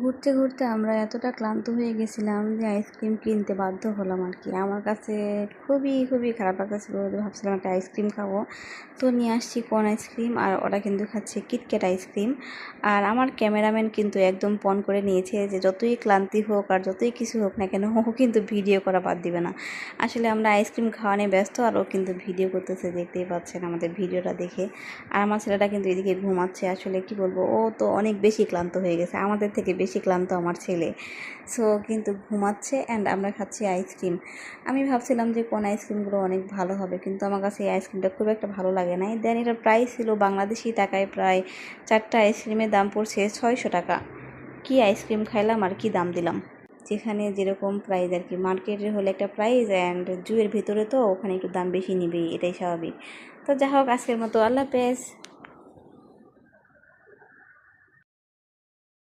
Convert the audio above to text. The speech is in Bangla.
ঘুরতে ঘুরতে আমরা এতটা ক্লান্ত হয়ে গেছিলাম যে আইসক্রিম কিনতে বাধ্য হলাম আর কি। আমার কাছে খুবই খুবই খারাপ লাগতেছিল, ভাবছিলাম একটা আইসক্রিম খাবো। তো নিয়ে আসছি কোন আইসক্রিম, আর ওরা কিন্তু খাচ্ছে কিটক্যাট আইসক্রিম। আর আমার ক্যামেরাম্যান কিন্তু একদম পণ করে নিয়েছে যে যতই ক্লান্তি হোক আর যতই কিছু হোক না কেন, ও কিন্তু ভিডিও করা বাদ দিবে না। আসলে আমরা আইসক্রিম খাওয়া নিয়ে ব্যস্ত, আর ও কিন্তু ভিডিও করতেছে, দেখতেই পাচ্ছেন আমাদের ভিডিওটা দেখে। আর আমার ছেলেটা কিন্তু এদিকে ঘুমাচ্ছে। আসলে কি বলবো, ও তো অনেক বেশি ক্লান্ত হয়ে গেছে, আমাদের থেকে বেশি ক্লান্ত আমার ছেলে। সো কিন্তু ঘুমাচ্ছে অ্যান্ড আমরা খাচ্ছি আইসক্রিম। আমি ভাবছিলাম যে কোন আইসক্রিমগুলো অনেক ভালো হবে, কিন্তু আমার কাছে এই আইসক্রিমটা খুব একটা ভালো লাগে নাই। দেন এটার প্রাইস ছিল বাংলাদেশি টাকায় প্রায় 4টা আইসক্রিমের দাম পড়ছে 600 টাকা। কি আইসক্রিম খাইলাম আর কি দাম দিলাম। যেখানে যেরকম প্রাইস আর কি, মার্কেটের হলে একটা প্রাইস অ্যান্ড জুয়ের ভিতরে তো ওখানে একটু দাম বেশি নিবেই, এটাই স্বাভাবিক। তো যা হোক, আজকের মতো আল্লাহ হাফেজ।